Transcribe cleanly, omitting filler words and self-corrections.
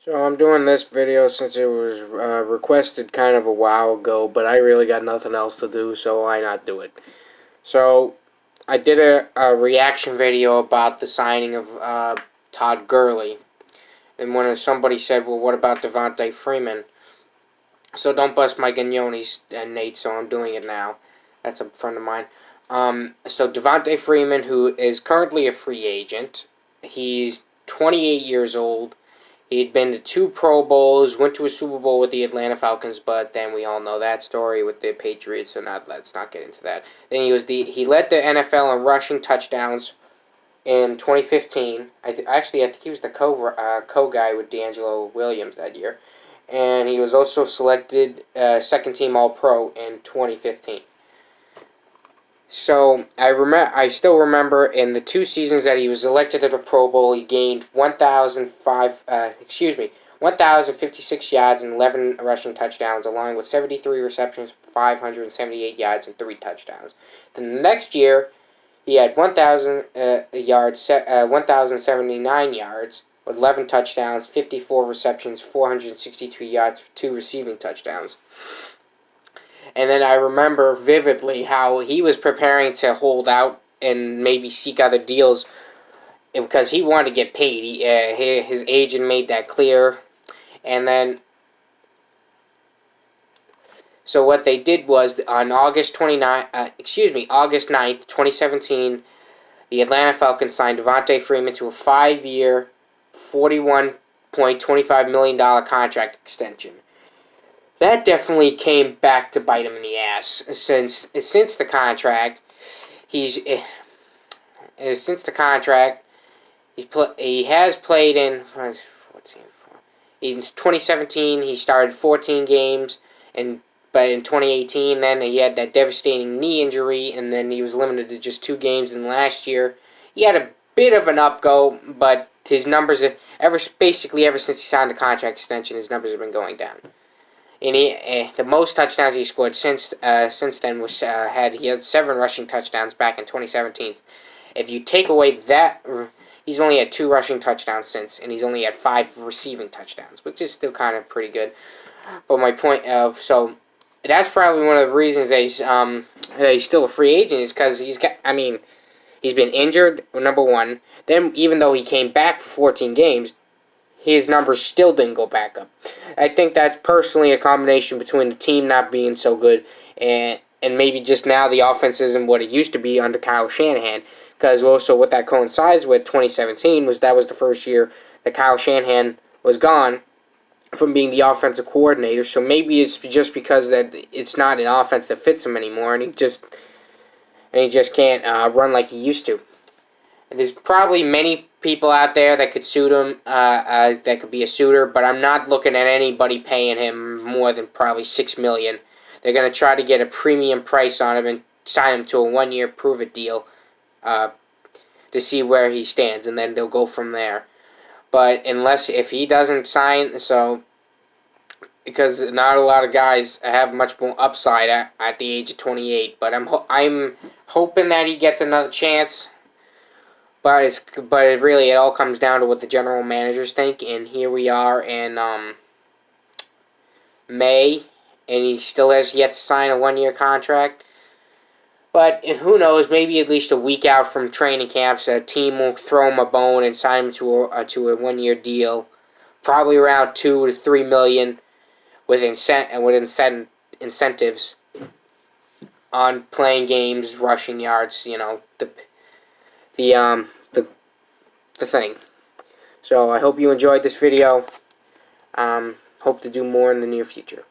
So I'm doing this video since it was requested kind of a while ago, but I really got nothing else to do, so why not do it? So I did a reaction video about the signing of Todd Gurley, and when somebody said, "Well, what about Devonta Freeman?" So don't bust my gagnones, Nate. So I'm doing it now. That's a friend of mine. So Devonta Freeman, who is currently a free agent, he's 28 years old. He'd been to 2 Pro Bowls, went to a Super Bowl with the Atlanta Falcons, but then we all know that story with the Patriots, so let's not get into that. Then he led the NFL in rushing touchdowns in 2015. I think he was the co guy with D'Angelo Williams that year, and he was also selected second team All Pro in 2015. So I still remember in the 2 seasons that he was elected to the Pro Bowl, he gained 1,056 yards and 11 rushing touchdowns, along with 73 receptions, 578 yards, and 3 touchdowns. Then the next year, he had 1,079 yards with 11 touchdowns, 54 receptions, 462 yards, 2 receiving touchdowns. And then I remember vividly how he was preparing to hold out and maybe seek other deals because he wanted to get paid. His agent made that clear. And then, so what they did was on August 9th, 2017, the Atlanta Falcons signed Devonta Freeman to a 5-year, $41.25 million contract extension. That definitely came back to bite him in the ass. Since the contract, he has played in 2017. He started 14 games, but in 2018, then he had that devastating knee injury, and then he was limited to just 2 games. And last year, he had a bit of an up-go, but his numbers ever since he signed the contract extension, his numbers have been going down. And the most touchdowns he scored since then was he had 7 rushing touchdowns back in 2017. If you take away that, he's only had 2 rushing touchdowns since, and he's only had 5 receiving touchdowns, which is still kind of pretty good. But my point, so that's probably one of the reasons that he's still a free agent is because he's been injured, number one. Then even though he came back for 14 games, his numbers still didn't go back up. I think that's personally a combination between the team not being so good and maybe just now the offense isn't what it used to be under Kyle Shanahan. Because also what that coincides with 2017 was the first year that Kyle Shanahan was gone from being the offensive coordinator. So maybe it's just because that it's not an offense that fits him anymore, and he just can't run like he used to. There's probably many people out there that could suit him, that could be a suitor, but I'm not looking at anybody paying him more than probably $6 million. They're gonna try to get a premium price on him and sign him to a 1-year prove-it deal, to see where he stands, and then they'll go from there. But if he doesn't sign, because not a lot of guys have much more upside at the age of 28. But I'm hoping that he gets another chance. But it all comes down to what the general managers think, and here we are in May, and he still has yet to sign a 1-year contract. But who knows? Maybe at least a week out from training camps, a team will throw him a bone and sign him to a 1-year deal, probably around $2 to $3 million, with incentives on playing games, rushing yards. The thing. So I hope you enjoyed this video. Hope to do more in the near future.